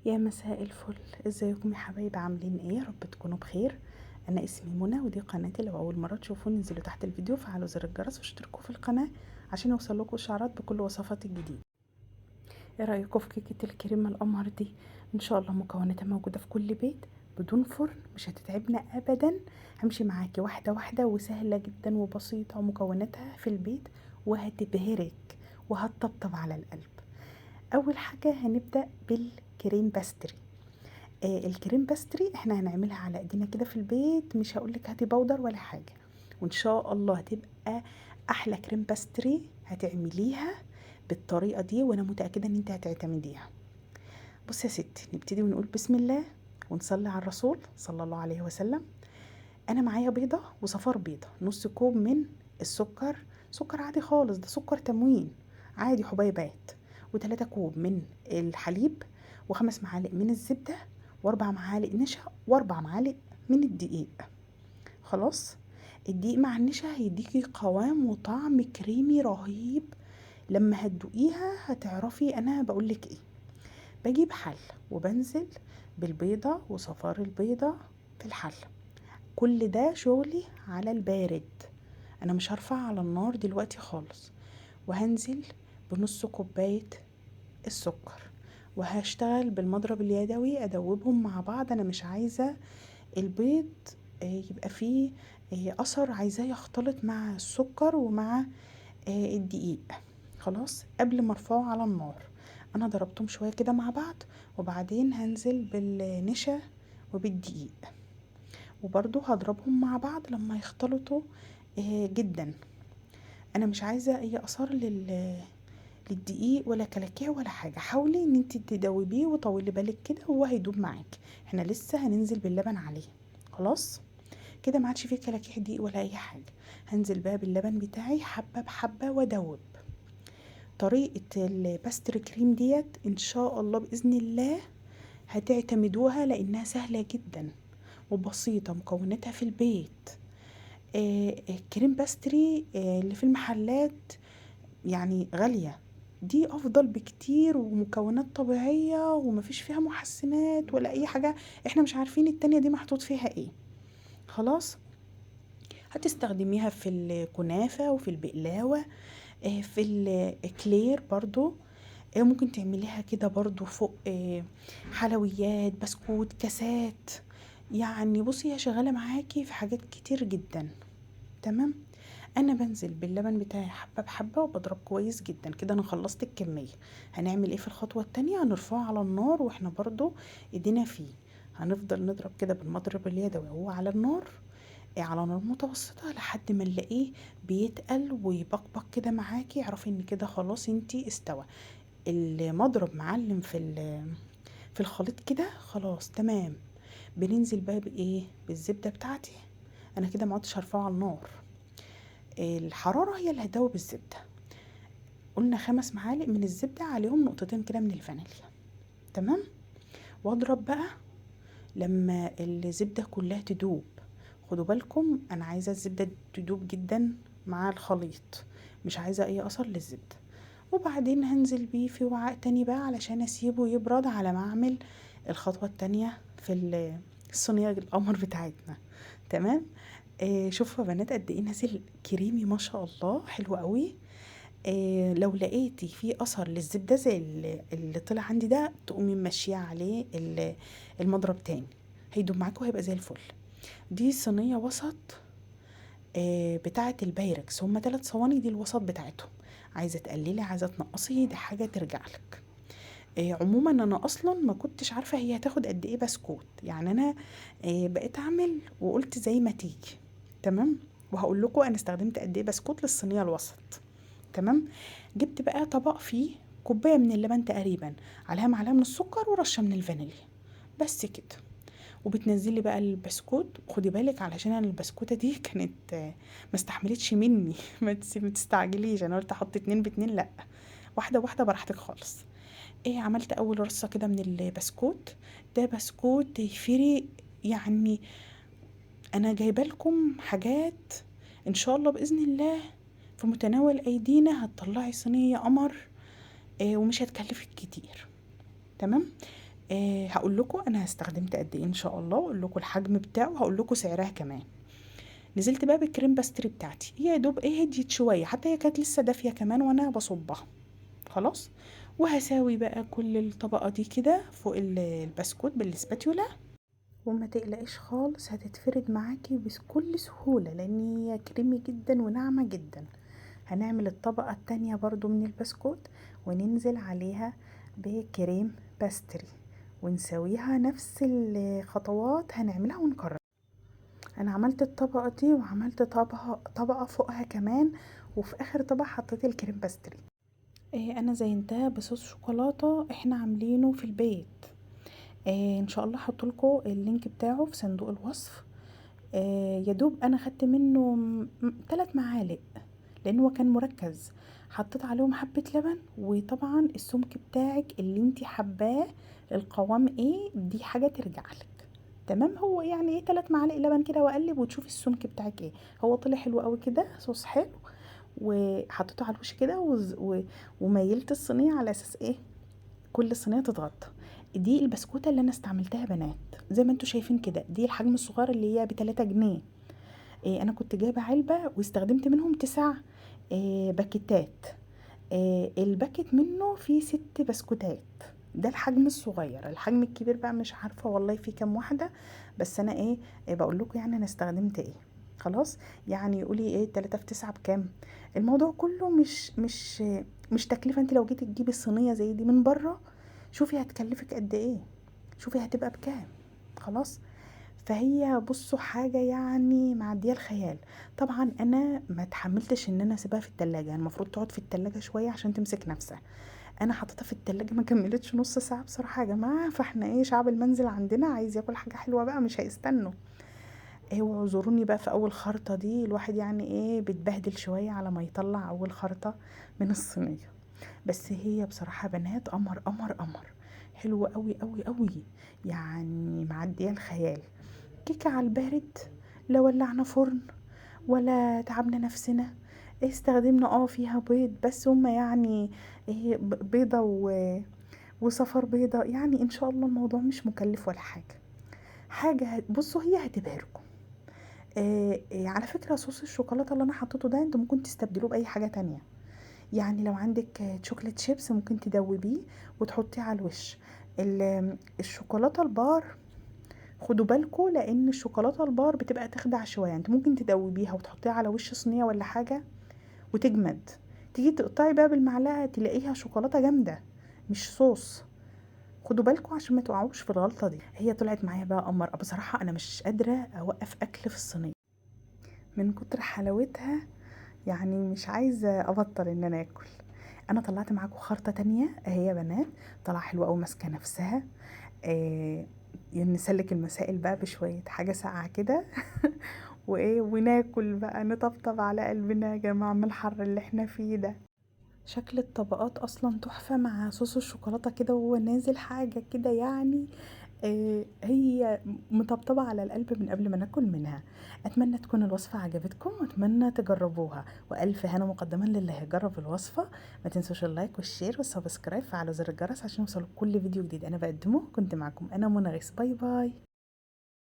يا مساء الفل. ازيكم يا حبايبي؟ عاملين ايه؟ يا رب تكونوا بخير. انا اسمي منى ودي قناتي. لو اول مره تشوفوني انزلوا تحت الفيديو فعلوا زر الجرس واشتركوا في القناه عشان يوصلكوا اشعارات بكل وصفات الجديد. ايه رايكم في كيكه الكريمه القمر دي؟ ان شاء الله مكوناتها موجوده في كل بيت بدون فرن، مش هتتعبنا ابدا. همشي معاكي واحده واحده وسهله جدا وبسيطه ومكوناتها في البيت وهتبهرك وهتطبطب على القلب. اول حاجه هنبدا بالكريم باستري. الكريم باستري احنا هنعملها على ايدينا كده في البيت، مش هقولك هاتي بودر ولا حاجة، وان شاء الله هتبقى احلى كريم باستري هتعمليها بالطريقة دي، وانا متأكدة ان انت هتعتمديها. بصي يا ستي، نبتدي ونقول بسم الله ونصلي على الرسول صلى الله عليه وسلم. انا معايا بيضة وصفار بيضة، نص كوب من السكر، سكر عادي خالص، ده سكر تموين عادي حبيبات، و3 كوب من الحليب، و5 معالق من الزبدة، و4 معالق نشا، و4 معالق من الدقيق. خلاص. الدقيق مع النشا هيديكي قوام وطعم كريمي رهيب. لما هتدوقيها هتعرفي انا بقولك ايه. بجيب حل وبنزل بالبيضة وصفار البيضة في الحل. كل ده شغلي على البارد، انا مش هرفع على النار دلوقتي خالص. وهنزل بنص كوباية السكر، وهشتغل بالمضرب اليدوي ادوبهم مع بعض. انا مش عايزة البيض يبقى فيه اثر، عايزاه يختلط مع السكر ومع الدقيق. خلاص. قبل ما ارفعه على النار انا ضربتهم شوية كده مع بعض، وبعدين هنزل بالنشا وبالدقيق، وبرضو هضربهم مع بعض لما يختلطوا جدا. انا مش عايزة اي اثار للدقيق ولا كلاكيع ولا حاجة. حاولي ان انت تدوبيه وطولي بالك كده وهو هيدوب معاكي. احنا لسه هننزل باللبن عليه. خلاص كده ما عادش فيه كلاكيع دقيق ولا اي حاجة. هنزل بقى باللبن بتاعي حبة بحبة وادوب. طريقة الباستر كريم ديت ان شاء الله باذن الله هتعتمدوها، لانها سهلة جدا وبسيطة، مكوناتها في البيت. كريم باستري اللي في المحلات يعني غالية، دي افضل بكتير ومكونات طبيعية ومفيش فيها محسنات ولا اي حاجة. احنا مش عارفين التانية دي محطوط فيها ايه. خلاص. هتستخدميها في الكنافة وفي البقلاوة، في الكلير برضو. ممكن تعمليها كده برضو فوق حلويات، بسكوت، كاسات. يعني بصي هي شغالة معاكي في حاجات كتير جدا. تمام. انا بنزل باللبن بتاعي حبه بحبه وبضرب كويس جدا كده. انا خلصت الكميه. هنعمل ايه في الخطوه التانية؟ هنرفعه على النار واحنا برضو ايدينا فيه. هنفضل نضرب كده بالمضرب اليدوي وهو على النار، على نار متوسطه، لحد ما نلاقيه بيتقل ويبقبق كده معاكي. اعرفي ان كده خلاص انتي استوى. المضرب معلم في الخليط كده، خلاص تمام. بننزل بقى بايه؟ بالزبده بتاعتي. انا كده ما عدتش هرفعه على النار، الحرارة هي اللي هتدوب الزبدة. قلنا 5 معالق من الزبدة عليهم نقطتين كده من الفانيليا. تمام. واضرب بقى لما الزبدة كلها تدوب. خدوا بالكم انا عايزة الزبدة تدوب جدا مع الخليط، مش عايزة اي اثر للزبدة. وبعدين هنزل بيه في وعاء تاني بقى علشان اسيبه يبرد على ما اعمل الخطوة التانية في الصينية القمر بتاعتنا. تمام. شوفوا يا بنات قد ايه نازل كريمي، ما شاء الله حلو قوي. لو لقيتي فيه اثر للزبده زي اللي طلع عندي ده، تقومي ماشيه عليه المضرب تاني، هيدوب معاكي وهيبقى زي الفل. دي صينيه وسط بتاعه البايركس، هما 3 صواني، دي الوسط بتاعتهم. عايزه تقللي عايزه تنقصي، دي حاجه ترجع لك. عموما انا اصلا ما كنتش عارفه هي هتاخد قد ايه بسكوت، يعني انا بقيت اعمل وقلت زي ما تيجي. تمام. وهقول لكم انا استخدمت قد ايه بسكوت للصينيه الوسط. تمام. جبت بقى طبق فيه كوبايه من اللبن تقريبا، عليها معلقه من السكر ورشه من الفانيليا، بس كده. وبتنزلي بقى البسكوت. خدي بالك علشان انا البسكوته دي كانت ما استحملتش مني ما تستعجليش، انا قلت احط 2 ب2، لا، واحده واحده براحتك خالص. عملت اول رصه كده من البسكوت. ده بسكوت يفرق يعني. انا جايبه لكم حاجات ان شاء الله باذن الله في متناول ايدينا، هتطلعي صينيه قمر ومش هتكلفك كتير. تمام. هقول لكم انا استخدمت قد ايه ان شاء الله، واقول لكم الحجم بتاعه، وهقول لكم سعرها كمان. نزلت بقى بالكريم باستري بتاعتي، هي يا دوب هديت شويه، حتى هي كانت لسه دافيه كمان وانا بصبها. خلاص. وهساوي بقى كل الطبقه دي كده فوق البسكوت بالسباتيولا. وما تقلقيش خالص، هتتفرد معاكي بكل سهوله، لان هي كريمي جدا وناعمه جدا. هنعمل الطبقه التانية برضو من البسكوت، وننزل عليها بكريم باستري، ونسويها نفس الخطوات هنعملها ونكرر. انا عملت الطبقه دي، وعملت طبقه فوقها كمان، وفي اخر طبقه حطيت الكريم باستري. انا زينتها بصوص شوكولاته احنا عاملينه في البيت. ان شاء الله هحط لكم اللينك بتاعه في صندوق الوصف. يا دوب انا خدت منه 3 معالق، لان هو كان مركز. حطيت عليهم حبه لبن، وطبعا السمك بتاعك اللي انتي حباه، القوام ايه دي حاجه ترجع لك. تمام، هو يعني ايه 3 معالق لبن كده، واقلب وتشوفي السمك بتاعك ايه. هو طلع حلو قوي كده، صوص حلو. وحطيته على الوش كده وميلت الصينيه على اساس ايه كل صينيه تتغطى. دي البسكوته اللي انا استعملتها بنات، زي ما انتوا شايفين كده، دي الحجم الصغير اللي هي ب3 جنيه. انا كنت جايبه علبه واستخدمت منهم 9 باكيتات. الباكت منه فيه 6 بسكوتات. ده الحجم الصغير. الحجم الكبير بقى مش عارفه والله فيه كام واحده، بس انا بقول لكم يعني انا استخدمت ايه. خلاص. يعني قولي 3 في 9 بكام؟ الموضوع كله مش تكلفه. انت لو جيتي تجيبي الصينيه زي دي من بره، شوفي هتكلفك قد ايه، شوفي هتبقى بكام. خلاص. فهي بصوا حاجة يعني معدية الخيال. طبعا انا ما تحملتش ان انا اسيبها في التلاجة، المفروض تقعد في التلاجة شوية عشان تمسك نفسها. انا حطيتها في التلاجة ما كملتش نص ساعة بصراحة يا جماعة. فاحنا شعب المنزل عندنا عايز ياكل حاجة حلوة بقى، مش هيستنوا. واعذروني بقى في اول خرطة دي، الواحد يعني بيتبهدل شوية على ما يطلع اول خرطة من الصينية. بس هي بصراحة بنات قمر قمر قمر، حلوة قوي قوي قوي، يعني معدية الخيال. كيكة على البارد، لا ولعنا فرن ولا تعبنا نفسنا. استخدمنا فيها بيض، بس هما يعني بيضة وصفر بيضة، يعني ان شاء الله الموضوع مش مكلف ولا حاجة. بصوا هي هتبهركم. على فكرة صوص الشوكولاتة اللي انا حطيته ده انتوا ممكن تستبدلوه بأي حاجة تانية. يعني لو عندك شوكليت شيبس ممكن تدوبيه وتحطيه على الوش. الشوكولاتة البار، خدوا بالكم، لان الشوكولاته البار بتبقى تخدع شويه. انت ممكن تدوبيها وتحطيها على وش صينيه ولا حاجه وتجمد، تيجي تقطعي بقى بالمعلقه تلاقيها شوكولاته جامده مش صوص. خدوا بالكم عشان ما تقعوش في الغلطه دي. هي طلعت معايا بقى قمر بصراحه، انا مش قادره اوقف اكل في الصينيه من كتر حلاوتها، يعني مش عايزه ابطل ان انا اكل. انا طلعت معاكم خرطه تانية اهي يا بنات، طلع حلوه قوي ماسكه نفسها. آه يعني نسلك المسائل بقى بشويه حاجه ساقعه كده وناكل بقى، نطبطب على قلبنا يا جماعه من الحر اللي احنا فيه ده. شكل الطبقات اصلا تحفه مع صوص الشوكولاته كده وهو نازل، حاجه كده يعني. هي مطبطبة على القلب من قبل ما ناكل منها. اتمنى تكون الوصفة عجبتكم، واتمنى تجربوها، والف هنا مقدما للي هيجرب الوصفة. ما تنسوش اللايك والشير والسبسكرايب، فعلوا زر الجرس عشان يوصلوا كل فيديو جديد انا بقدمه. كنت معكم انا منى غيث، باي باي.